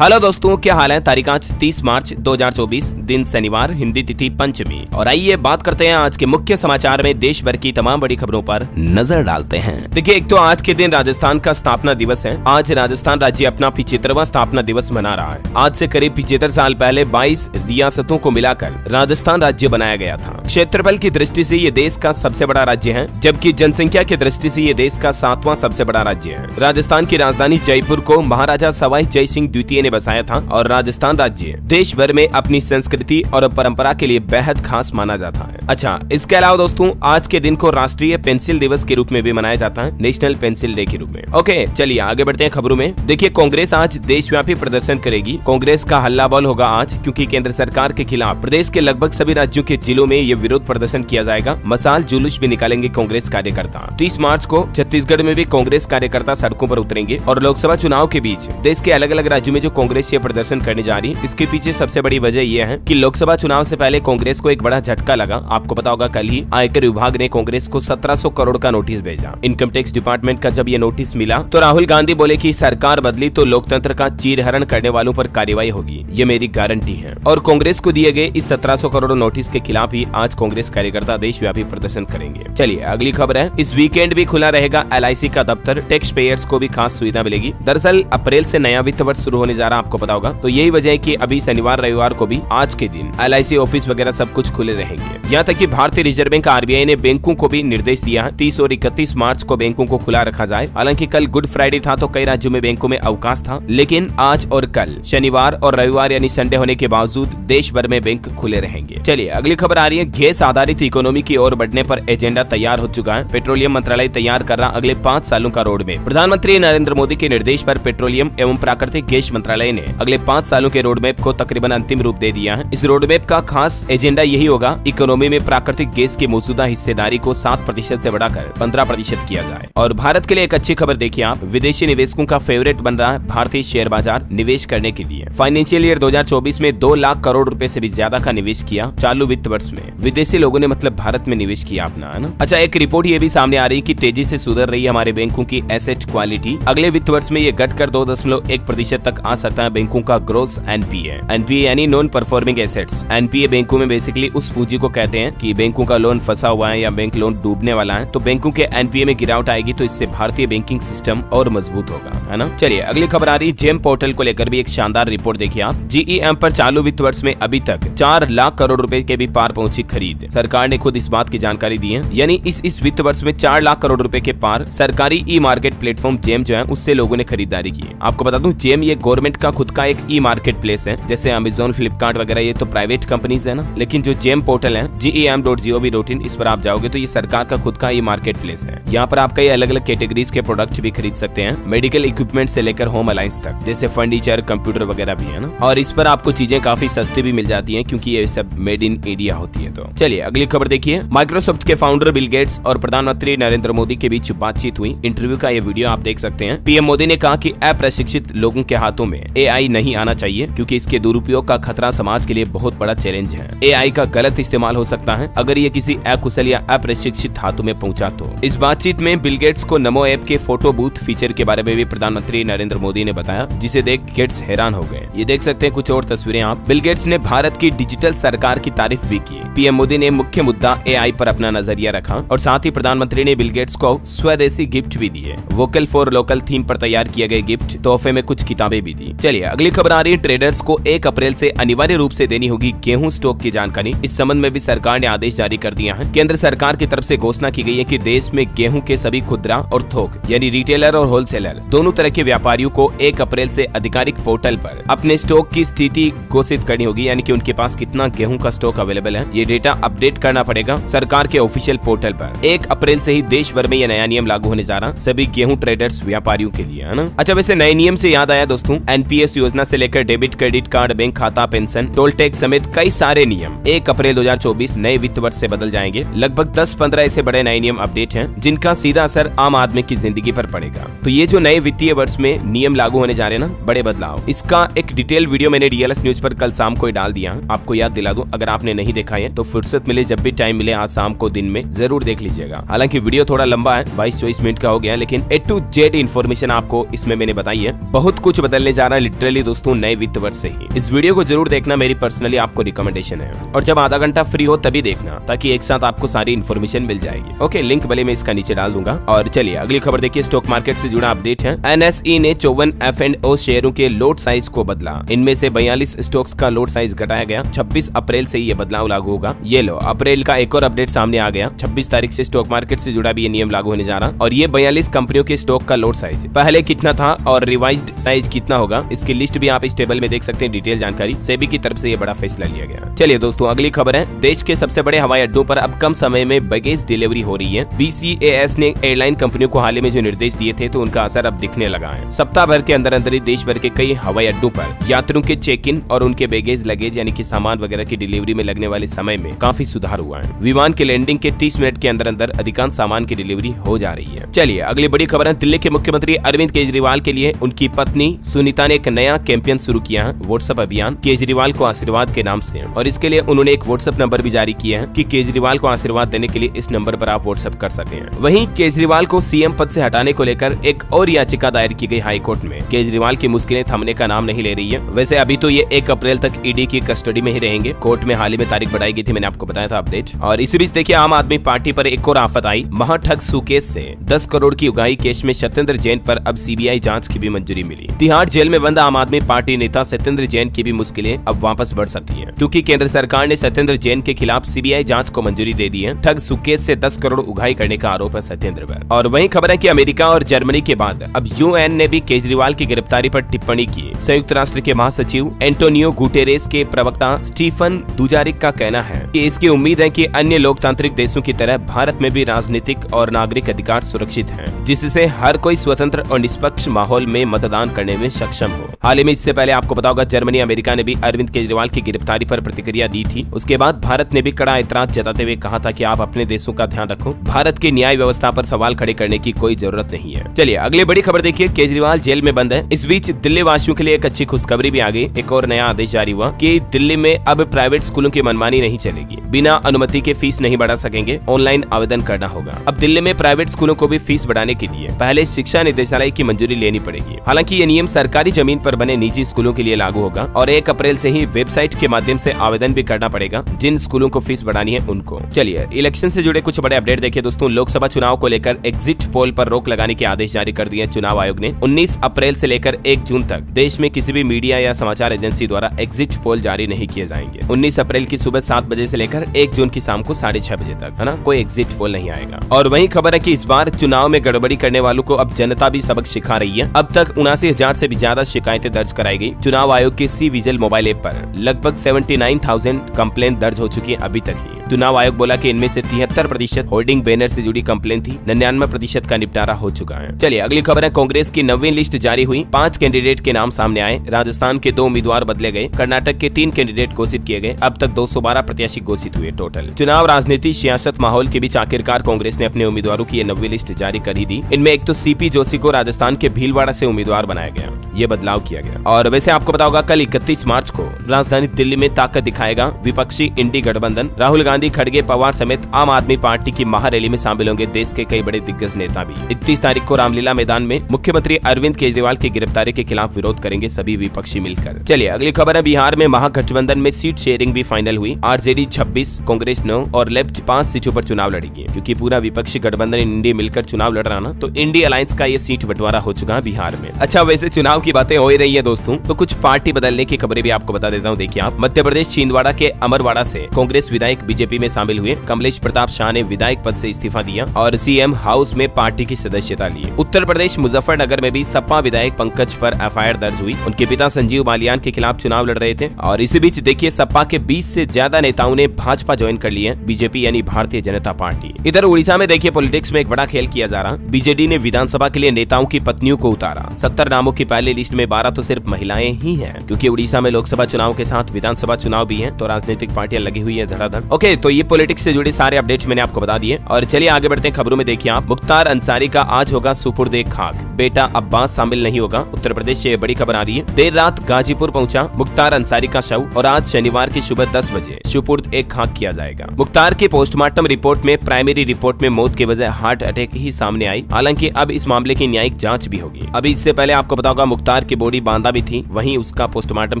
Hello दोस्तों, क्या हाल है। तारीख आज 30 मार्च 2024, दिन शनिवार, हिंदी तिथि पंचमी। और आइए बात करते हैं आज के मुख्य समाचार में देश भर की तमाम बड़ी खबरों पर नजर डालते हैं। देखिए, एक तो आज के दिन राजस्थान का स्थापना दिवस है। आज राजस्थान राज्य अपना 75वां स्थापना दिवस मना रहा है। आज से करीब 75 साल पहले 22 रियासतों को मिलाकर राजस्थान राज्य बनाया गया था। क्षेत्रफल की दृष्टि से ये देश का सबसे बड़ा राज्य है, जबकि जनसंख्या की दृष्टि से ये देश का 7वां सबसे बड़ा राज्य है। राजस्थान की राजधानी जयपुर को महाराजा सवाई जय सिंह द्वितीय ने बसाया था और राजस्थान राज्य देश भर में अपनी संस्कृति और परंपरा के लिए बेहद खास माना जाता है। अच्छा, इसके अलावा दोस्तों, आज के दिन को राष्ट्रीय पेंसिल दिवस के रूप में भी मनाया जाता है, नेशनल पेंसिल डे के रूप में। ओके, चलिए आगे बढ़ते हैं खबरों में। देखिए, कांग्रेस आज देशव्यापी प्रदर्शन करेगी। कांग्रेस का हल्ला बोल होगा आज, क्योंकि केंद्र सरकार के खिलाफ प्रदेश के लगभग सभी राज्यों के जिलों में ये विरोध प्रदर्शन किया जाएगा। मसाल जुलूस भी निकालेंगे कांग्रेस कार्यकर्ता। 30 मार्च को छत्तीसगढ़ में भी कांग्रेस कार्यकर्ता सड़कों पर उतरेंगे और लोकसभा चुनाव के बीच देश के अलग अलग राज्यों में जो कांग्रेस ये प्रदर्शन करने जा रही है, इसके पीछे सबसे बड़ी वजह यह है कि लोकसभा चुनाव से पहले कांग्रेस को एक बड़ा झटका लगा। आपको पता होगा, कल ही आयकर विभाग ने कांग्रेस को 1700 करोड़ का नोटिस भेजा। इनकम टैक्स डिपार्टमेंट का जब ये नोटिस मिला तो राहुल गांधी बोले कि सरकार बदली तो लोकतंत्र का चीरहरण करने वालों पर कार्रवाई होगी, ये मेरी गारंटी है। और कांग्रेस को दिए गए इस 1700 करोड़ नोटिस के खिलाफ ही आज कांग्रेस कार्यकर्ता देशव्यापी प्रदर्शन करेंगे। चलिए अगली खबर है। इस वीकेंड भी खुला रहेगा LIC का दफ्तर। टैक्स पेयर्स को भी खास सुविधा मिलेगी। दरअसल अप्रैल से नया वित्त वर्ष शुरू होने जा रहा है, आपको पता होगा। तो यही वजह है कि अभी शनिवार रविवार को भी आज के दिन LIC ऑफिस वगैरह सब कुछ खुले रहेंगे। यहाँ तक कि भारतीय रिजर्व बैंक RBI ने बैंकों को भी निर्देश दिया है 30 और 31 मार्च को बैंकों को खुला रखा जाए। हालांकि कल गुड फ्राइडे था तो कई राज्यों में बैंकों में अवकाश था, लेकिन आज और कल शनिवार और रविवार यानी संडे होने के बावजूद देश भर में बैंक खुले रहेंगे। चलिए अगली खबर आ रही है। गैस आधारित इकोनॉमी की ओर बढ़ने पर एजेंडा तैयार हो चुका है। पेट्रोलियम मंत्रालय तैयार कर रहा अगले 5 सालों का रोड मैप। प्रधानमंत्री नरेंद्र मोदी के निर्देश पर पेट्रोलियम एवं प्राकृतिक गैस मंत्रालय ने अगले 5 सालों के रोड मैप को तकरीबन अंतिम रूप दे दिया है। इस रोड मैप का खास एजेंडा यही होगा, इकोनॉमी में प्राकृतिक गैस की मौजूदा हिस्सेदारी को 7% से बढ़ाकर 15% किया जाए। और भारत के लिए एक अच्छी खबर देखिए आप, विदेशी निवेशकों का फेवरेट बन रहा है भारतीय शेयर बाजार निवेश करने के लिए। फाइनेंशियल ईयर 2024 में 2 लाख करोड़ रुपए से भी ज्यादा का निवेश किया चालू वित्त वर्ष में। विदेशी लोगों ने मतलब भारत में निवेश किया अपना, है ना। अच्छा, एक रिपोर्ट ये भी सामने आ रही है कि तेजी से सुधर रही है हमारे बैंकों की एसेट क्वालिटी। अगले वित्त वर्ष में ये घटकर 2.1% तक आ सकता है बैंकों का ग्रोस NPA यानी नॉन परफॉर्मिंग एसेट्स। NPA बैंकों में बेसिकली उस पूंजी को कहते हैं कि बैंकों का लोन फंसा हुआ है या बैंक लोन डूबने वाला है, तो बैंकों के NPA में गिरावट आएगी तो इससे भारतीय बैंकिंग सिस्टम और मजबूत होगा, है ना। चलिए अगली खबर आ रही है। जेम पोर्टल को लेकर भी एक शानदार रिपोर्ट देखिए आप। GEM पर चालू वित्त वर्ष में अभी तक 4 लाख करोड़ रुपए के भी पार पहुंची खरीद। सरकार ने खुद इस बात की जानकारी दी है, यानी इस वित्त वर्ष में 4 लाख करोड़ रुपए के पार सरकारी ई-मार्केट प्लेटफॉर्म जेम जो है उससे लोगों ने खरीदारी की है। आपको बता दूं, जेम ये गवर्नमेंट का खुद का एक ई-मार्केट प्लेस है। जैसे अमेजोन, फ्लिपकार्ट वगैरह ये तो प्राइवेट कंपनीज है ना, लेकिन जो जेम पोर्टल है gem.gov.in, इस पर आप जाओगे तो ये सरकार का खुद का ई मार्केट प्लेस है। यहाँ पर आप कई अलग अलग कैटेगरीज के प्रोडक्ट भी खरीद सकते हैं, मेडिकल इक्विपमेंट से लेकर होम अलायंस तक, जैसे फर्नीचर, कंप्यूटर वगैरह भी है ना। और इस पर आपको चीजें काफी सस्ती भी मिल जाती हैं, क्योंकि ये सब मेड इन इंडिया होती है। तो चलिए अगली खबर देखिए। माइक्रोसॉफ्ट के फाउंडर बिल गेट्स और प्रधानमंत्री नरेंद्र मोदी के बीच बातचीत हुई। इंटरव्यू का ये वीडियो आप देख सकते हैं। PM मोदी ने कहा कि अप्रशिक्षित लोगों के हाथों में AI नहीं आना चाहिए, क्योंकि इसके दुरुपयोग का खतरा समाज के लिए बहुत बड़ा चैलेंज है। AI का गलत इस्तेमाल हो सकता है अगर ये किसी अकुशल या अप्रशिक्षित हाथों में पहुंचा तो। इस बातचीत में बिल गेट्स को नमो ऐप के फोटो बूथ फीचर के बारे में भी प्रधानमंत्री नरेंद्र मोदी ने बताया, जिसे देख गेट्स हैरान हो गए। ये देख सकते हैं कुछ और तस्वीरें आप। बिल गेट्स ने भारत की डिजिटल सरकार की तारीफ भी की। PM मोदी ने मुख्य मुद्दा AI पर अपना नजरिया रखा और साथ ही प्रधानमंत्री ने बिल गेट्स को स्वदेशी गिफ्ट भी दिए। वोकल फॉर लोकल थीम पर तैयार किए गए गिफ्ट, तोहफे में कुछ किताबें भी दी। चलिए अगली खबर आ रही है। ट्रेडर्स को 1 अप्रैल से अनिवार्य रूप से देनी होगी गेहूं स्टॉक की जानकारी। इस संबंध में भी सरकार ने आदेश जारी कर दिया है। केंद्र सरकार की तरफ से घोषणा की गई है कि देश में गेहूं के सभी खुदरा और थोक यानी रिटेलर और होलसेलर दोनों तरह के व्यापारियों को 1 अप्रैल से आधिकारिक पोर्टल पर अपने स्टॉक की स्थिति घोषित करनी होगी, यानी कि उनके पास कितना गेहूं का स्टॉक अवेलेबल है। ये डेटा अपडेट करना पड़ेगा सरकार के ऑफिशियल पोर्टल पर। 1 अप्रैल से ही देश भर में यह नया नियम लागू होने जा रहा सभी गेहूं ट्रेडर्स व्यापारियों के लिए, है ना। अच्छा, वैसे नए नियम से याद आया दोस्तों, NPS योजना से लेकर डेबिट, क्रेडिट कार्ड, बैंक खाता, पेंशन, टोल टैक्स समेत कई सारे नियम 1 अप्रैल 2024 नए वित्त वर्ष से बदल जाएंगे। लगभग 10-15 ऐसे बड़े नए नियम अपडेट हैं, जिनका सीधा असर आम आदमी की जिंदगी पर पड़ेगा। तो ये जो नए वित्तीय वर्ष में नियम लागू होने जा रहे हैं ना, बड़े बदलाव, इसका एक डिटेल वीडियो मैंने DLS न्यूज पर कल शाम को ही डाल दिया। आपको याद दिला दूं, अगर आपने नहीं देखा है तो फुर्सत मिले, जब भी टाइम मिले, आज शाम को दिन में जरूर देख लीजिएगा। हालांकि वीडियो थोड़ा लंबा है, 22-24 मिनट का हो गया, लेकिन A to Z इन्फॉर्मेशन आपको इसमें मैंने बताई है। बहुत कुछ बदलने जा जा रहा है लिटरली दोस्तों नए वित्त वर्ष से ही। इस वीडियो को जरूर देखना, मेरी पर्सनली आपको रिकमेंडेशन है। और जब आधा घंटा फ्री हो तभी देखना, ताकि एक साथ आपको सारी इन्फॉर्मेशन मिल जाएगी। ओके, लिंक भले मैं इसका नीचे डाल दूंगा। और चलिए अगली खबर देखिए, स्टॉक मार्केट से जुड़ा अपडेट है। NSE ने 54 F&O शेयरों के लोट साइज को बदला। इनमें से 42 स्टॉक्स का लोट साइज घटाया गया। 26 अप्रैल से ये बदलाव लागू होगा। ये लो, अप्रैल का एक और अपडेट सामने आ गया। 26 तारीख से स्टॉक मार्केट से जुड़ा भी ये नियम लागू होने जा रहा। और ये 42 कंपनियों के स्टॉक का लोट साइज पहले कितना था और रिवाइज्ड साइज कितना होगा, इसकी लिस्ट भी आप इस टेबल में देख सकते हैं। डिटेल जानकारी सेबी की तरफ से ये बड़ा फैसला लिया गया। चलिए दोस्तों अगली खबर है, देश के सबसे बड़े हवाई अड्डों पर अब कम समय में बैगेज डिलीवरी हो रही है। BCAS ने एयरलाइन कंपनियों को हाल ही में जो निर्देश दिए थे तो उनका असर अब दिखने लगा है। सप्ताह भर के अंदर अंदर ही देश भर के कई हवाई अड्डों पर यात्रियों के चेक इन और उनके बैगेज लगेज यानी कि सामान वगैरह की डिलीवरी में लगने वाले समय में काफी सुधार हुआ है। विमान के लैंडिंग के 30 मिनट के अंदर अंदर अधिकांश सामान की डिलीवरी हो जा रही है। चलिए अगली बड़ी खबर है, दिल्ली के मुख्यमंत्री अरविंद केजरीवाल के लिए उनकी पत्नी सुनीता ने एक नया कैंपेन शुरू किया है, व्हाट्सएप अभियान केजरीवाल को आशीर्वाद के नाम से। और इसके लिए उन्होंने एक व्हाट्सएप नंबर भी जारी किया है कि केजरीवाल को आशीर्वाद देने के लिए इस नंबर पर आप व्हाट्सएप कर सकें। वहीं केजरीवाल को CM पद से हटाने को लेकर एक और याचिका दायर की गई हाई कोर्ट में। केजरीवाल की मुश्किलें थमने का नाम नहीं ले रही है। वैसे अभी तो ये 1 अप्रैल तक ED की कस्टडी में ही रहेंगे। कोर्ट में हाल ही में तारीख बढ़ाई गई थी, मैंने आपको बताया था अपडेट। और इसी बीच देखिए, आम आदमी पार्टी पर एक और आफत आई। महाठग सुकेश से 10 करोड़ की उगाही केस में सत्येंद्र जैन पर अब CBI जांच की भी मंजूरी मिली। तिहाड़ जेल में बंद आम आदमी पार्टी नेता सत्येंद्र जैन की भी मुश्किलें अब वापस बढ़ सकती हैं, क्योंकि केंद्र सरकार ने सत्येंद्र जैन के खिलाफ CBI जांच को मंजूरी दे दी है। ठग सुकेश से 10 करोड़ उगाही करने का आरोप है सत्येंद्र पर। और वहीं खबर है कि अमेरिका और जर्मनी के बाद अब UN ने भी केजरीवाल की गिरफ्तारी पर टिप्पणी की। संयुक्त राष्ट्र के महासचिव एंटोनियो गुटेरेस के प्रवक्ता स्टीफन दुजारिक का कहना है कि इसकी उम्मीद है कि अन्य लोकतांत्रिक देशों की तरह भारत में भी राजनीतिक और नागरिक अधिकार सुरक्षित हैं, जिससे हर कोई स्वतंत्र और निष्पक्ष माहौल में मतदान करने में सक्षम हो। हाल ही में इससे पहले आपको पता होगा, जर्मनी अमेरिका ने भी अरविंद केजरीवाल की गिरफ्तारी पर प्रतिक्रिया दी थी। उसके बाद भारत ने भी कड़ा एतराज जताते हुए कहा था कि आप अपने देशों का ध्यान रखो, भारत की न्याय व्यवस्था पर सवाल खड़े करने की कोई जरूरत नहीं है। चलिए अगली बड़ी खबर देखिए, केजरीवाल जेल में बंद है। इस बीच दिल्ली वासियों के लिए एक अच्छी खुशखबरी भी आ गई। एक और नया आदेश जारी हुआ कि दिल्ली में अब प्राइवेट स्कूलों की मनमानी नहीं चलेगी। बिना अनुमति के फीस नहीं बढ़ा सकेंगे, ऑनलाइन आवेदन करना होगा। अब दिल्ली में प्राइवेट स्कूलों को भी फीस बढ़ाने के लिए पहले शिक्षा निदेशालय की मंजूरी लेनी पड़ेगी। हालांकि ये नियम सरकारी जमीन पर बने निजी स्कूलों के लिए लागू होगा और 1 अप्रैल से ही वेबसाइट के माध्यम से आवेदन भी करना पड़ेगा जिन स्कूलों को फीस बढ़ानी है उनको। चलिए इलेक्शन से जुड़े कुछ बड़े अपडेट देखिए दोस्तों। लोकसभा चुनाव को लेकर एग्जिट पोल पर रोक लगाने के आदेश जारी कर दिए चुनाव आयोग ने। 19 अप्रैल से लेकर 1 जून तक देश में किसी भी मीडिया या समाचार एजेंसी द्वारा एग्जिट पोल जारी नहीं किए जाएंगे। 19 अप्रैल की सुबह 7 बजे से लेकर 1 जून की शाम को 6:30 बजे तक, है ना, कोई एग्जिट पोल नहीं आएगा। और वही खबर है कि इस बार चुनाव में गड़बड़ी करने वालों को अब जनता भी सबक सिखा रही है। अब तक 79,000 से भी ज्यादा शिकायतें दर्ज कराई गई। चुनाव आयोग के सी विजिल मोबाइल ऐप पर लगभग 79,000 कंप्लेंट दर्ज हो चुकी है अभी तक ही। चुनाव आयोग बोला कि इनमें से 73% होर्डिंग बैनर से जुड़ी कंप्लेंट थी। 99% का निपटारा हो चुका है। चलिए अगली खबर है, कांग्रेस की 9वीं लिस्ट जारी हुई। 5 कैंडिडेट के नाम सामने आए। राजस्थान के 2 उम्मीदवार बदले गए। कर्नाटक के 3 कैंडिडेट घोषित किए गए। अब तक 212 प्रत्याशी घोषित हुए टोटल। चुनाव राजनीति सियासत माहौल के बीच आखिरकार कांग्रेस ने अपने उम्मीदवारों की 9वीं लिस्ट जारी कर ही दी। इनमें एक तो CP जोशी को राजस्थान के भीलवाड़ा से उम्मीदवार बनाया गया, ये बदलाव किया गया। और वैसे आपको पता होगा, कल 31 मार्च को राजधानी दिल्ली में ताकत दिखाएगा विपक्षी इंडी गठबंधन। राहुल गांधी, खड़गे, पवार समेत आम आदमी पार्टी की महारैली में शामिल होंगे देश के कई बड़े दिग्गज नेता भी। 31 तारीख को रामलीला मैदान में मुख्यमंत्री अरविंद केजरीवाल की गिरफ्तारी के खिलाफ विरोध करेंगे सभी विपक्षी मिलकर। चलिए अगली खबर है, बिहार में महागठबंधन में सीट शेयरिंग भी फाइनल हुई। RJD 26, कांग्रेस 9 और लेफ्ट 5 सीटों पर चुनाव लड़ेगी। क्योंकि पूरा विपक्षी गठबंधन इंडिया मिलकर चुनाव लड़ रहा ना, तो इंडिया अलायंस का ये सीट बंटवारा हो चुका है बिहार में। अच्छा, वैसे चुनाव की बातें हो ही रही है दोस्तों, तो कुछ पार्टी बदलने की खबरें भी आपको बता देता हूँ। देखिए आप, मध्य प्रदेश छिंदवाड़ा के अमरवाड़ा से कांग्रेस विधायक बीजेपी में शामिल हुए। कमलेश प्रताप शाह ने विधायक पद से इस्तीफा दिया और CM हाउस में पार्टी की सदस्यता ली। उत्तर प्रदेश मुजफ्फरनगर में भी सपा विधायक पंकज पर FIR दर्ज हुई। उनके पिता संजीव बालियान के खिलाफ चुनाव लड़ रहे थे। और इसी बीच देखिए, सपा के 20 से ज्यादा नेताओं ने भाजपा ज्वाइन कर लिया, बीजेपी यानी भारतीय जनता पार्टी। इधर उड़ीसा में देखिए, पॉलिटिक्स में एक बड़ा खेल किया जा रहा। BJD ने विधानसभा के लिए नेताओं की पत्नियों को उतारा। 70 नामों की पहली लिस्ट में 12 तो सिर्फ महिलाएं ही हैं, क्योंकि उड़ीसा में लोकसभा चुनाव के साथ विधानसभा चुनाव भी है, तो राजनीतिक पार्टियां लगी हुई है धड़ाधड़। ओके, ओके, तो ये पॉलिटिक्स से जुड़ी सारे अपडेट्स मैंने आपको बता दिए और चलिए आगे बढ़ते हैं खबरों में। देखिए आप, मुख्तार अंसारी का आज होगा सुपुर्द खाक, बेटा अब्बास शामिल नहीं होगा। उत्तर प्रदेश से बड़ी खबर आ रही है। देर रात गाजीपुर पहुंचा मुख्तार अंसारी का शव और आज शनिवार की सुबह 10 बजे सुपुर्द खाक किया जाएगा। मुख्तार की पोस्टमार्टम रिपोर्ट में प्राइमरी रिपोर्ट में मौत की वजह हार्ट अटैक ही सामने आई। हालांकि अब इस मामले की न्यायिक जांच भी होगी। अभी इससे पहले आपको पता होगा मुख्तार की बॉडी बांदा भी थी, वहीं उसका पोस्टमार्टम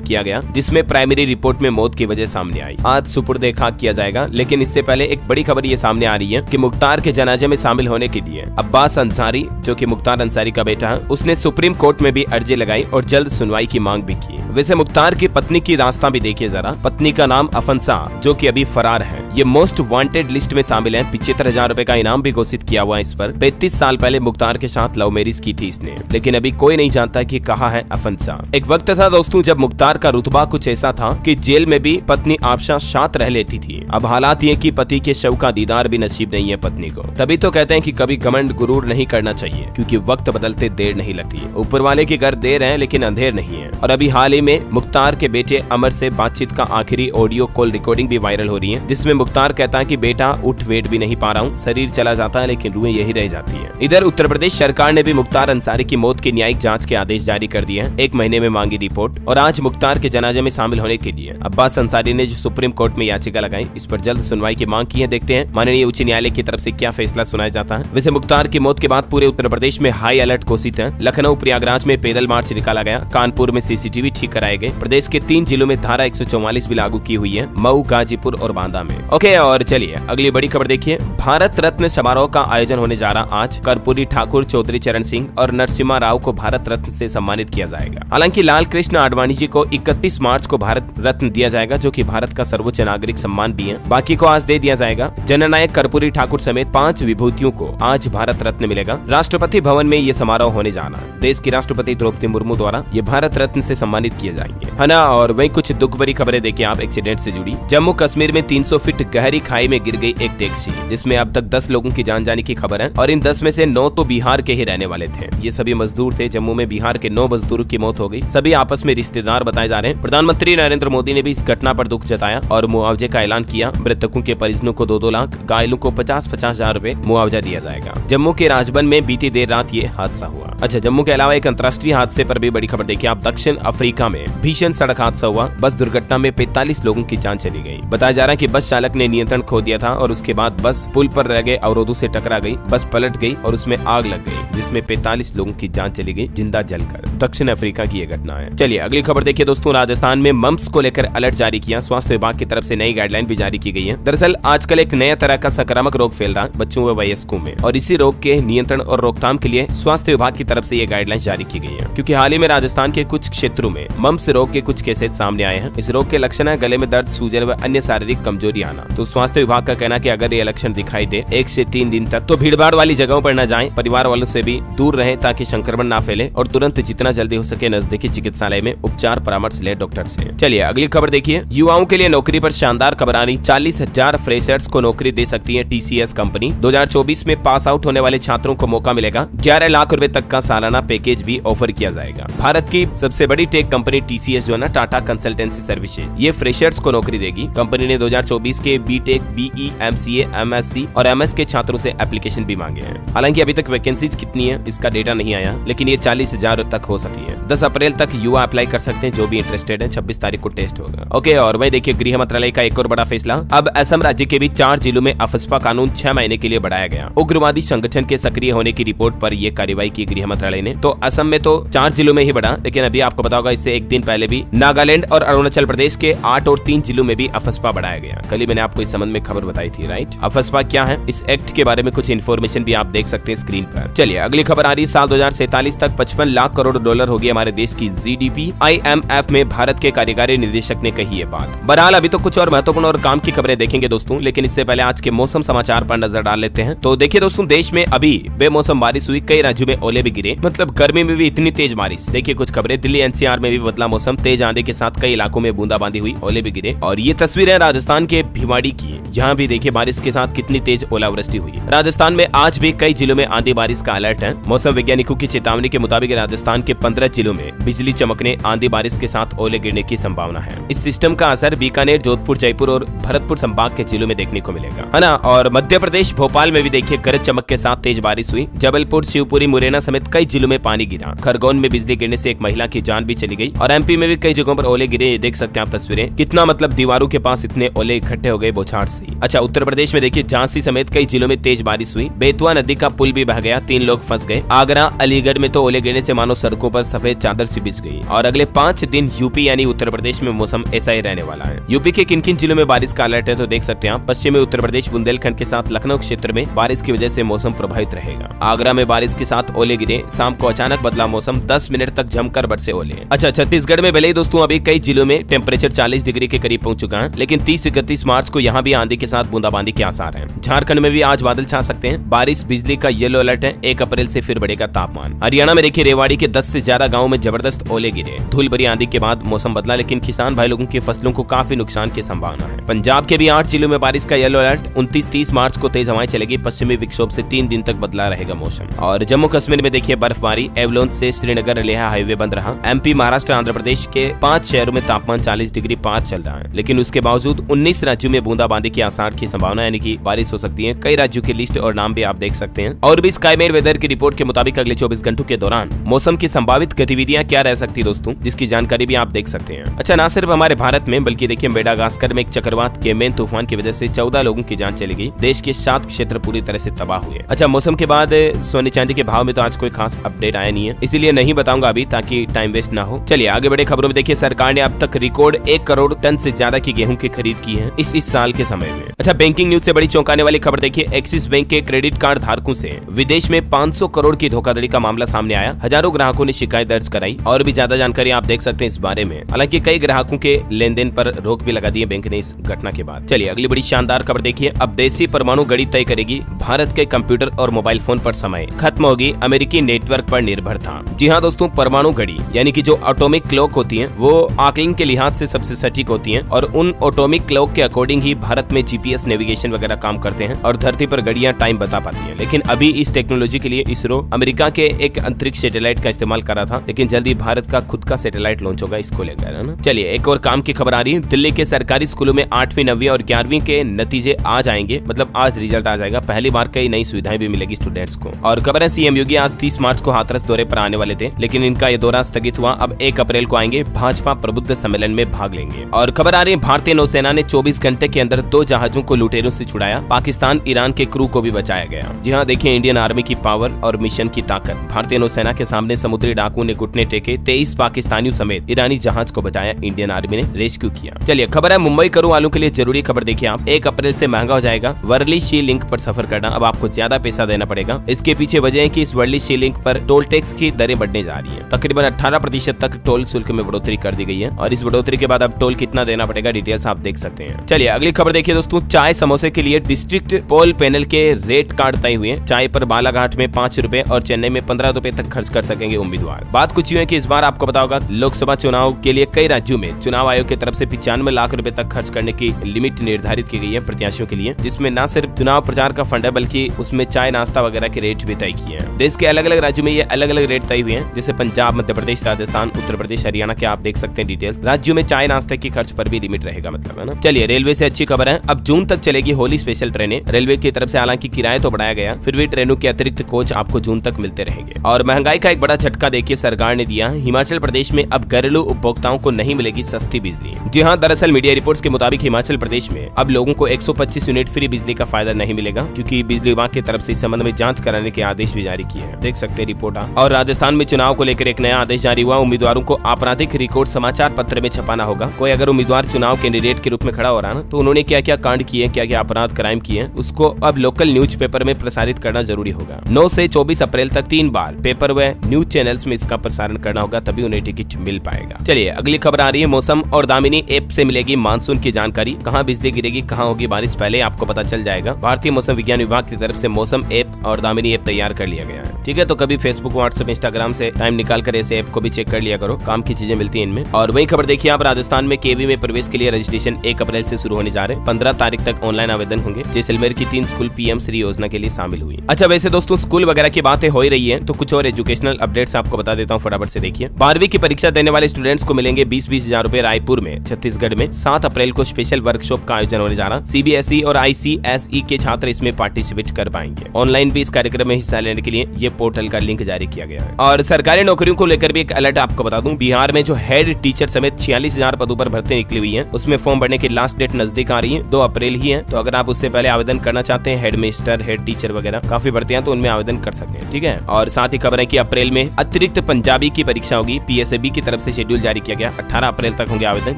किया गया जिसमें प्राइमरी रिपोर्ट में मौत की वजह सामने आई। आज सुपुर्द खाक किया जाएगा। लेकिन इससे पहले एक बड़ी खबर ये सामने आ रही है कि मुख्तार के जनाजे में शामिल होने के लिए अब्बास अंसारी, जो कि मुख्तार अंसारी का बेटा है, उसने सुप्रीम कोर्ट में भी अर्जी लगाई और जल्द सुनवाई की मांग भी की। वैसे मुख्तार की पत्नी की रास्ता भी देखिए जरा। पत्नी का नाम अफनसा, जो कि अभी फरार है। ये मोस्ट वांटेड लिस्ट में शामिल है। 75,000 रुपए का इनाम भी घोषित किया हुआ है इस पर। 35 साल पहले मुख्तार के साथ लव मैरिज की थी इसने, लेकिन अभी कोई नहीं जानता कि कहाँ है अफनसा। एक वक्त था दोस्तों जब मुख्तार का रुतबा कुछ ऐसा था कि जेल में भी पत्नी आफशा साथ रह लेती थी। अब हालात ये कि पति के शव का दीदार भी नसीब नहीं है पत्नी को। तभी तो कहते हैं कि कभी घमंड गुरूर नहीं करना चाहिए, क्योंकि वक्त बदलते देर नहीं लगती है। ऊपर वाले की घर देर है लेकिन अंधेर नहीं है। और अभी हाल ही में मुख्तार के बेटे अमर से बातचीत का आखिरी ऑडियो कॉल रिकॉर्डिंग भी वायरल हो रही है, जिसमें मुख्तार कहता है कि बेटा उठ वेट भी नहीं पा रहा हूँ, शरीर चला जाता है लेकिन रूहें यही रह जाती है। इधर उत्तर प्रदेश सरकार ने भी मुख्तार अंसारी की मौत की न्यायिक जांच के आदेश जारी कर दिए हैं। 1 महीने में मांगी रिपोर्ट और आज मुख्तार के जनाजे में शामिल होने के लिए अब्बास अंसारी ने जो सुप्रीम कोर्ट में याचिका लगाई, इस पर जल्द सुनवाई की मांग की है। देखते हैं माननीय उच्च न्यायालय की तरफ से क्या फैसला सुनाया जाता है। वैसे मुख्तार की मौत के बाद पूरे उत्तर प्रदेश में हाई अलर्ट घोषित है। लखनऊ, प्रयागराज में पैदल मार्च निकाला गया। कानपुर में सीसीटीवी ठीक कराए गए। प्रदेश के 3 जिलों में धारा 144 भी लागू की हुई है, मऊ, गाजीपुर और बांदा में। ओके, और चलिए अगली बड़ी खबर देखिए। भारत रत्न समारोह का आयोजन होने जा रहा आज। कर्पूरी ठाकुर, चौधरी चरण सिंह और नरसिम्हा राव को भारत रत्न से सम्मानित किया जाएगा। हालांकि लाल कृष्ण आडवाणी जी को 31 मार्च को भारत रत्न दिया जाएगा, जो कि भारत का सर्वोच्च नागरिक सम्मान भी है। बाकी को आज दे दिया जाएगा। जननायक कर्पूरी ठाकुर समेत 5 विभूतियों को आज भारत रत्न मिलेगा। राष्ट्रपति भवन में ये समारोह होने जाना है। देश की राष्ट्रपति द्रौपदी मुर्मू द्वारा ये भारत रत्न से सम्मानित किए जाएंगे, है ना। और वही कुछ दुख भरी खबरें देखिए आप एक्सीडेंट से जुड़ी। जम्मू कश्मीर में 300 फीट गहरी खाई में गिर गई एक टैक्सी, जिसमें अब तक 10 लोगों की जान जाने की खबर है और इन 10 में से 9 तो बिहार के ही रहने वाले थे। ये सभी मजदूर थे। जम्मू में बिहार के 9 मजदूरों की मौत हो गई। सभी आपस में रिश्तेदार बताए जा रहे हैं। प्रधानमंत्री नरेंद्र मोदी ने भी इस घटना पर दुख जताया और मुआवजे का ऐलान किया। मृतकों के परिजनों को 2-2 लाख, घायलों को 50-50 हजार रुपए मुआवजा दिया जाएगा। जम्मू के राजबन में बीती देर रात ये हादसा हुआ। अच्छा, जम्मू के अलावा एक अंतर्राष्ट्रीय हादसे पर भी बड़ी खबर देखिए आप। दक्षिण अफ्रीका में भीषण सड़क हादसा हुआ। बस दुर्घटना में 45 लोगों की जान चली गई। बताया जा रहा है कि बस चालक ने नियंत्रण खो दिया था और उसके बाद बस पुल पर रह गए अवरोधों से टकरा गई। बस पलट गई और उसमें आग लग गई, जिसमें 45 लोगों की जान चली गई जिंदा जलकर। दक्षिण अफ्रीका की यह घटना है। चलिए अगली खबर देखिए दोस्तों। राजस्थान में मम्प्स को लेकर अलर्ट जारी किया। स्वास्थ्य विभाग की तरफ से नई गाइडलाइन भी जारी की गई है। दरअसल आजकल एक नया तरह का संक्रामक रोग फैल रहा है बच्चों व वयस्कों में, और इसी रोग के नियंत्रण और रोकथाम के लिए स्वास्थ्य विभाग की तरफ से ये गाइडलाइन जारी की गई है। क्योंकि हाल ही में राजस्थान के कुछ क्षेत्रों में मम्प्स रोग के कुछ केसेस सामने आए हैं। इस रोग के लक्षण है गले में दर्द, सूजन व अन्य शारीरिक कमजोरी आना। तो स्वास्थ्य विभाग का कहना है कि अगर ये लक्षण दिखाई दे 1 से 3 दिन तक तो भीड़भाड़ वाली जगहों पर न जाएं, परिवार वालों से भी दूर रहें ताकि संक्रमण ना फैले, और तुरंत जितना जल्दी हो सके नजदीकी चिकित्सालय में उपचार परामर्श ले डॉक्टर से। चलिए अगली खबर देखिए। युवाओं के लिए नौकरी पर शानदार खबर आ रही। 40,000 फ्रेशर्स को नौकरी दे सकती है TCS कंपनी। 2024 में पास आउट होने वाले छात्रों को मौका मिलेगा। 11 लाख रुपए तक का सालाना पैकेज भी ऑफर किया जाएगा। भारत की सबसे बड़ी टेक कंपनी TCS जो है ना, टाटा कंसल्टेंसी सर्विसेज, ये फ्रेशर्स को नौकरी देगी। कंपनी ने 2024 के BTech, BE, MCA, MSc और MS के छात्रों से एप्लीकेशन भी मांगे हैं। हालांकि अभी तक वैकेंसीज कितनी है इसका डेटा नहीं आया, लेकिन ये 40,000 तक हो सकती है। 10 अप्रैल तक युवा अप्लाई कर सकते हैं जो भी इंटरेस्टेड है। 26 तारीख को टेस्ट होगा। ओके, और वही देखिए गृह मंत्रालय का एक और बड़ा फैसला। अब असम राज्य के भी 4 जिलों में अफस्पा कानून 6 महीने के लिए बढ़ाया गया। उग्रवादी संगठन के सक्रिय होने की रिपोर्ट पर यह कार्रवाई की गृह मंत्रालय ने। तो असम में तो 4 जिलों में ही बढ़ा, लेकिन अभी आपको पता होगा इससे एक दिन पहले भी नागालैंड और अरुणाचल प्रदेश के 8 और 3 जिलों में भी अफस्पा बढ़ाया गया। कल ही मैंने आपको इस संबंध में खबर बताई थी, राइट। अफस्पा क्या है, इस एक्ट के बारे में कुछ इन्फॉर्मेशन भी आप देख सकते हैं स्क्रीन पर। चलिए अगली खबर आ रही। साल 2047 तक 55 लाख करोड़ डॉलर होगी हमारे देश की GDP। IMF में भारत के कार्यकारी निदेशक ने कही ये बात। बहरहाल अभी तो कुछ और महत्वपूर्ण और काम की खबरें देखेंगे दोस्तों, लेकिन इससे पहले आज के मौसम समाचार पर नजर डाल लेते हैं। तो देखिए दोस्तों, देश में अभी बेमौसम बारिश हुई। कई राज्यों में ओले भी गिरे, मतलब गर्मी में भी इतनी तेज बारिश। देखिए कुछ खबरें। दिल्ली NCR में भी बदला मौसम, तेज आंधी के साथ कई इलाकों में बूंदाबांदी हुई, ओले भी गिरे। और ये तस्वीर है राजस्थान के भिवाड़ी की। यहाँ भी देखिए बारिश के साथ कितनी तेज ओलावृष्टि हुई। राजस्थान में आज भी कई जिलों में आंधी बारिश का अलर्ट है। मौसम वैज्ञानिकों की चेतावनी के मुताबिक राजस्थान के 15 जिलों में बिजली चमकने, आंधी बारिश के साथ ओले गिरने की संभावना है। इस सिस्टम का असर बीकानेर, जोधपुर, जयपुर और भरतपुर संभाग के जिलों में देखने को मिलेगा, है ना। और मध्य प्रदेश भोपाल में भी देखिए गरज चमक के साथ तेज बारिश हुई। जबलपुर, शिवपुरी, मुरैना समेत कई जिलों में पानी गिरा। खरगोन में बिजली गिरने से एक महिला की जान भी चली गई। और एमपी में भी कई जगहों पर ओले गिरे, देख सकते हैं आप तस्वीरें। कितना मतलब दीवारों के पास इतने ओले इकट्ठे हो गए बौछार से। अच्छा, उत्तर प्रदेश में देखिए झांसी समेत कई जिलों में तेज बारिश हुई। बेतवा नदी का पुल भी बह गया, 3 लोग फंस गए। आगरा, अलीगढ़ में तो ओले गिरने से मानो सड़कों पर सफेद चादर सी बिछ गई। और अगले 5 दिन यूपी यानी उत्तर प्रदेश में मौसम ऐसा ही रहने वाला है। यूपी के किन किन जिलों में बारिश का अलर्ट है तो देख सकते हैं आप। पश्चिमी उत्तर प्रदेश, बुंदेलखंड के साथ लखनऊ क्षेत्र में बारिश की वजह से मौसम प्रभावित रहेगा। आगरा में बारिश के साथ ओले गिरे। शाम को अचानक बदला मौसम, 10 मिनट तक जमकर बरसे ओले। अच्छा, छत्तीसगढ़ में भले ही दोस्तों अभी कई जिलों में टेम्परेचर 40 डिग्री के करीब पहुंच चुका है, लेकिन 30-31 मार्च को यहाँ भी आंधी के साथ बूंदाबांदी के आसार हैं। झारखंड में भी आज बादल छा सकते हैं। बारिश, बिजली का येलो अलर्ट है। 1 अप्रैल से फिर बढ़ेगा तापमान। हरियाणा में देखिए रेवाड़ी के 10 से ज्यादा गाँव में जबरदस्त ओले गिरे। धूल भरी आंधी के बाद मौसम बदला, लेकिन किसान भाई लोगों की फसलों को काफी नुकसान की संभावना है। पंजाब के भी 8 जिलों में बारिश का येलो अलर्ट। 29-30 मार्च को तेज हवाएं चलेगी। पश्चिमी विक्षोभ से 3 दिन तक बदला रहेगा मौसम। और जम्मू कश्मीर में देखिए बर्फबारी। एवलोन से श्रीनगर लेह हाईवे बंद रहा। एमपी, महाराष्ट्र, आंध्र प्रदेश के 5 शहरों में तापमान 40 डिग्री पार चल रहा है, लेकिन उसके बावजूद 19 राज्यों में बूंदाबांदी की आसार की संभावना यानी कि बारिश हो सकती है। कई राज्यों की लिस्ट और नाम भी आप देख सकते हैं। और भी स्काईमेर वेदर की रिपोर्ट के मुताबिक अगले 24 घंटों के दौरान मौसम की संभावित गतिविधियां क्या रह सकती है दोस्तों, जिसकी जानकारी भी आप देख सकते हैं। अच्छा, ना सिर्फ हमारे भारत में बल्कि देखिए मेडागास्कर में एक चक्रवात केमेन तूफान की वजह से 14 लोगों की जान चली गई। देश के 7 क्षेत्र पूरी तरह से तबाह हुए। अच्छा, मौसम के बाद सोने चांदी के भाव में तो आज कोई खास अपडेट आया नहीं है, इसीलिए नहीं बताऊंगा अभी ताकि टाइम वेस्ट ना हो। चलिए आगे बढ़े खबरों में। देखिए सरकार ने अब तक रिकॉर्ड 1 करोड़ टन से ज्यादा की गेहूं की खरीद की है इस साल के समय में। अच्छा, बैंकिंग न्यूज से बड़ी चौंकाने वाली खबर देखिए। एक्सिस बैंक के क्रेडिट कार्ड धारकों से विदेश में 500 करोड़ की धोखाधड़ी का मामला सामने आया। हजारों ग्राहकों ने शिकायत दर्ज कराई। और भी ज्यादा जानकारी आप देख सकते हैं इस बारे में। हालांकि कई ग्राहकों के लेन देन पर रोक भी लगा दी है बैंक ने इस घटना के बाद। चलिए अगली बड़ी शानदार खबर देखिए। अब देसी परमाणु घड़ी तय करेगी भारत के कंप्यूटर और मोबाइल फोन पर समय। खत्म होगी अमेरिकी नेटवर्क पर निर्भरता। जी हाँ दोस्तों, परमाणु घड़ी यानी कि जो एटॉमिक क्लॉक होती है वो आकलन के लिहाज से सबसे सटीक होती है। और उन एटॉमिक क्लॉक के अकॉर्डिंग ही भारत में जीपीएस नेविगेशन वगैरह काम करते हैं और धरती पर घड़ियां टाइम बता पाती हैं। लेकिन अभी इस टेक्नोलॉजी के लिए इसरो अमेरिका के एक अंतरिक्ष सैटेलाइट का इस्तेमाल कर रहा था, लेकिन जल्दी भारत का खुद का सैटेलाइट लॉन्च होगा इसको लेकर, है ना। चलिए एक और काम की खबर आ रही है। दिल्ली के सरकारी स्कूलों में 8वीं, 9वीं और 11वीं के नतीजे आ जाएंगे, मतलब आज रिजल्ट आ जाएगा। पहली बार कई नई सुविधाएं भी मिलेगी स्टूडेंट्स को। और खबर है सीएम योगी आज 30 मार्च को हाथरस दौरे पर आने वाले थे, लेकिन इनका ये दौरा स्थगित हुआ। अब 1 अप्रैल को आएंगे, भाजपा प्रबुद्ध सम्मेलन में भाग लेंगे। और खबर आ रही है भारतीय नौसेना ने 24 घंटे के अंदर 2 जहाजों को लुटेरों से छुड़ाया। पाकिस्तान, ईरान के क्रू को भी बचाया गया। जी हाँ, देखिए इंडियन आर्मी की पावर और मिशन की ताकत। भारतीय नौसेना के सामने समुद्री डाकुओं ने घुटने टेके। 23 पाकिस्तानियों समेत ईरानी जहाज को बचाया। इंडियन आर्मी ने रेस्क्यू किया। चलिए खबर है मुंबई करो वालों के लिए जरूरी खबर देखिए आप। 1 अप्रैल से महंगा हो जाएगा वर्ली सी लिंक पर सफर करना। अब आपको ज्यादा पैसा देना पड़ेगा। इसके पीछे वजह है कि इस वर्ली सी लिंक पर टोल टैक्स की दरें बढ़ने जा रही है। तकरीबन 18% तक टोल शुल्क में बढ़ोतरी कर दी गई है। और इस बढ़ोतरी के बाद अब टोल कितना देना पड़ेगा डिटेल्स आप देख सकते हैं। चलिए अगली खबर देखिए दोस्तों। चाय समोसे के लिए डिस्ट्रिक्ट पोल पैनल के रेट कार्ड तय हुए। चाय पर बालाघाट में 5 रुपए और चेन्नई में 15 रुपए तक खर्च कर सकेंगे उम्मीदवार। बात कुछ यूं है कि इस बार आपको पता होगा लोकसभा चुनाव के लिए कई राज्यों में चुनाव आयोग की तरफ से 95 लाख रुपए तक खर्च करने की लिमिट निर्धारित की गई है प्रत्याशियों के लिए, जिसमें न सिर्फ चुनाव प्रचार का फंड है बल्कि उसमें चाय नाश्ता वगैरह के रेट भी तय किए हैं। देश के अलग अलग राज्यों में ये अलग अलग रेट तय हुए हैं, जैसे पंजाब, मध्य प्रदेश, राजस्थान, उत्तर प्रदेश, हरियाणा के आप देख सकते हैं डिटेल्स। राज्यों में चाय नाश्ते की खर्च पर भी लिमिट रहेगा, मतलब है ना। चलिए रेलवे से अच्छी खबर है। अब जून तक चलेगी होली स्पेशल ट्रेनें। रेलवे की तरफ से हालांकि किराया तो बढ़ाया गया, फिर भी ट्रेनों के अतिरिक्त कोच आपको जून तक मिलते रहेंगे। और महंगाई का एक बड़ा झटका देखिए सरकार ने दिया। हिमाचल प्रदेश में अब घरेलू उपभोक्ताओं को नहीं मिलेगी सस्ती बिजली। जी हाँ, दरअसल मीडिया रिपोर्ट्स के मुताबिक हिमाचल प्रदेश में अब लोगों को 125 यूनिट फ्री बिजली का फायदा नहीं मिलेगा, क्योंकि बिजली विभाग की तरफ से इस संबंध में जांच कराने के आदेश भी जारी किए हैं। देख सकते हैं रिपोर्ट। और राजस्थान में चुनाव को लेकर एक नया आदेश जारी हुआ। उम्मीदवारों को आपराधिक रिकॉर्ड समाचार पत्र में छपाना होगा। कोई अगर उम्मीदवार चुनाव कैंडिडेट के रूप में खड़ा हो रहा है ना, तो उन्होंने क्या क्या कांड किए, क्या क्या अपराध क्राइम किए, उसको अब लोकल न्यूज़पेपर में प्रसारित करना जरूरी होगा। 9 से 24 अप्रैल तक 3 बार पेपर व न्यूज चैनल्स में इसका प्रसारण करना होगा, तभी उन्हें टिकट मिल पाएगा। चलिए अगली खबर आ रही है मौसम और दामिनी ऐप से मिलेगी मानसून की जानकारी। कहाँ बिजली गिरेगी, कहाँ होगी बारिश, पहले आपको पता चल जाएगा। भारतीय मौसम विज्ञान विभाग की तरफ से मौसम ऐप और दामिनी ऐप तैयार कर लिया गया है। ठीक है, तो कभी फेसबुक, व्हाट्सएप, इंस्टाग्राम से टाइम निकाल कर ऐसे ऐप को भी चेक कर लिया करो, काम की चीजें मिलती हैं इनमें। और वही खबर देखिए आप, राजस्थान में केवी में प्रवेश के लिए रजिस्ट्रेशन 1 अप्रैल से शुरू होने जा रहे हैं। 15 तारीख तक ऑनलाइन आवेदन होंगे। जैसलमेर की 3 स्कूल पीएम श्री योजना के लिए शामिल हुई। अच्छा, वैसे दोस्तों स्कूल वगैरह की बातें हो ही रही है, तो कुछ और एजुकेशनल अपडेट्स आपको बता देता हूँ, फटाफट से देखिए। 12वीं की परीक्षा देने वाले स्टूडेंट्स को मिलेंगे 20-20 हजार रूपए रायपुर में। छत्तीसगढ़ में 7 अप्रैल को स्पेशल वर्कशॉप का आयोजन होने जा रहा। सीबीएसई और आईसीएसई के छात्र इसमें पार्टिसिपेट कर पाएंगे। ऑनलाइन भी इस कार्यक्रम में हिस्सा लेने के लिए ये पोर्टल का लिंक जारी किया गया है। और सरकारी नौकरियों को लेकर भी एक अलर्ट आपको बता दूं, बिहार में जो हेड टीचर समेत 46,000 पदों पर भर्ती निकली हुई है, उसमें फॉर्म भरने की लास्ट डेट नजदीक आ रही है, 2 अप्रैल ही है। तो अगर आप उससे पहले आवेदन करना चाहते हैं, हेड मास्टर, हेड टीचर वगैरह काफी भर्तियां, तो उनमें आवेदन कर सकते हैं। ठीक है, और साथ ही खबर है कि अप्रैल में अतिरिक्त पंजाबी की परीक्षा होगी। पीएसएबी की तरफ से शेड्यूल जारी किया गया। 18 अप्रैल तक होंगे आवेदन,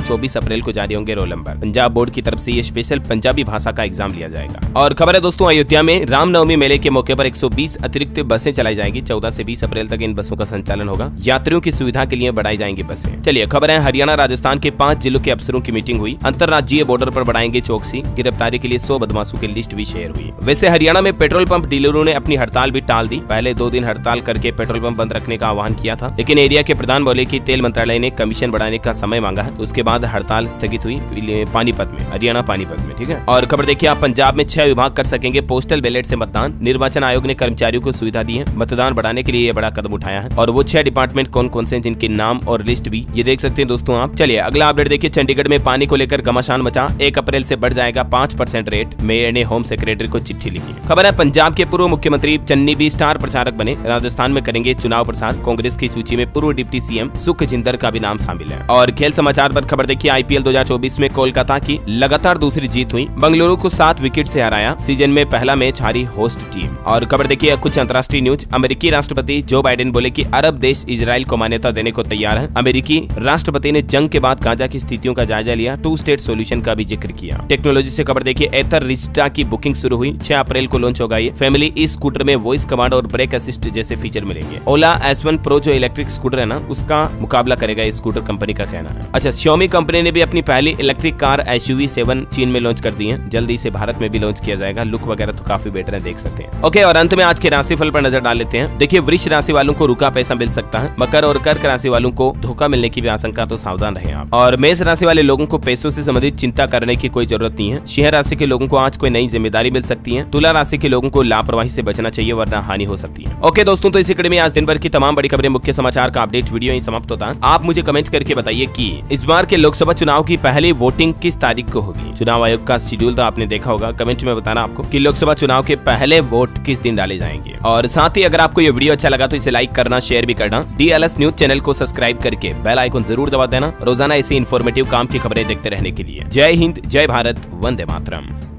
24 अप्रैल को जारी होंगे रोल नंबर। पंजाब बोर्ड की तरफ से ये स्पेशल पंजाबी भाषा का एग्जाम लिया जाएगा। और खबर है दोस्तों, अयोध्या में रामनवमी मेले के मौके पर 120 अतिरिक्त बसें चलाई जाएंगी। 14 से 20 अप्रैल तक इन बसों का संचालन होगा। यात्रियों की सुविधा के लिए बढ़ाई जाएंगी बसें। चलिए खबर है, हरियाणा राजस्थान के 5 जिलों के अफसरों की मीटिंग हुई। अंतर्राज्यीय बॉर्डर पर बढ़ाएंगे चौकसी। गिरफ्तारी के लिए 100 बदमाशों की लिस्ट भी शेयर हुई। वैसे हरियाणा में पेट्रोल पंप डीलरों ने अपनी हड़ताल भी टाल दी। पहले 2 दिन हड़ताल करके पेट्रोल पंप बंद रखने का आह्वान किया था, लेकिन एरिया के प्रधान बोले कि तेल मंत्रालय ने कमीशन बढ़ाने का समय मांगा है, तो उसके बाद हड़ताल स्थगित हुई पानीपत में, हरियाणा पानीपत में। ठीक है, और खबर देखिए आप, पंजाब में 6 विभाग कर सकेंगे पोस्टल बैलेट से मतदान। निर्वाचन आयोग ने कर्मचारियों को सुविधा दी है, मतदान बढ़ाने के लिए ये बड़ा कदम उठाया है। और वो 6 डिपार्टमेंट कौन कौन से, जिनके नाम और लिस्ट भी ये देख सकते हैं दोस्तों आप। चलिए अगला अपडेट देखिए, चंडीगढ़ में पानी को लेकर घमासान मचा। 1 अप्रैल से बढ़ जाएगा 5% रेट। मेयर ने होम सेक्रेटरी को चिट्ठी लिखी। खबर है, पंजाब के पूर्व मुख्यमंत्री चन्नी भी स्टार प्रचारक बने। राजस्थान में करेंगे चुनाव प्रचार। कांग्रेस की सूची में पूर्व डिप्टी सीएम सुखजिंदर का भी नाम शामिल है। और खेल समाचार पर खबर देखिए, आईपीएल 2024 में कोलकाता की लगातार दूसरी जीत हुई। बंगलुरु को 7 विकेट से हराया। सीजन में पहला मैच हारी होस्ट टीम। और खबर देखिए कुछ अंतर्राष्ट्रीय न्यूज। अमेरिकी राष्ट्रपति जो बाइडेन बोले कि अरब देश इजराइल को मान्यता देने को तैयार है। अमेरिकी राष्ट्रपति ने जंग के बाद गाजा की स्थितियों का जायजा लिया। 2 स्टेट सॉल्यूशन का भी जिक्र किया। टेक्नोलॉजी से खबर देखिए, एथर रिस्टा की बुकिंग शुरू हुई। 6 अप्रैल को लॉन्च होगा ये। फैमिली इस स्कूटर में वॉइस कमांड और ब्रेक असिस्ट जैसे फीचर मिलेंगे। ओला S1 प्रो जो इलेक्ट्रिक स्कूटर है ना, उसका मुकाबला करेगा ये स्कूटर, कंपनी का कहना है। अच्छा, Xiaomi कंपनी ने भी अपनी पहली इलेक्ट्रिक कार SUV 7 चीन में लॉन्च कर दी है। जल्दी से भारत में भी लॉन्च किया जाएगा। लुक वगैरह तो काफी बेटर है, देख सकते हैं। ओके, और अंत में आज के राशिफल पर नजर डाल लेते हैं। देखिए, वृष राशि वालों को रुका पैसा मिल सकता है। मकर और कर्क राशि वालों को धोखा मिलने की भी आशंका, तो सावधान रहें आप। और मेष राशि वाले लोगों को पैसों से संबंधित चिंता करने की कोई जरूरत नहीं है। सिंह राशि के लोगों को आज कोई नई जिम्मेदारी मिल सकती है। तुला राशि के लोगों को लापरवाही से बचना चाहिए, वरना हानि हो सकती है। ओके दोस्तों, तो इसी कड़ी में आज दिन भर की तमाम बड़ी खबरें, मुख्य समाचार का अपडेट वीडियो यहीं समाप्त होता है। आप मुझे कमेंट करके बताइए कि इस बार के लोकसभा चुनाव की पहली वोटिंग किस तारीख को होगी। चुनाव आयोग का शेड्यूल तो आपने देखा होगा, कमेंट में बताना आपको कि लोकसभा चुनाव के पहले वोट किस दिन डाले जाएंगे। और साथ ही अगर आपको ये वीडियो अच्छा लगा तो इसे लाइक करना, शेयर भी करना। DLS न्यूज चैनल को सब्सक्राइब करके बेल आइकन जरूर दबा देना, रोजाना ऐसी इन्फॉर्मेटिव काम की खबरें देखते रहने के लिए। जय हिंद, जय भारत, वंदे मातरम।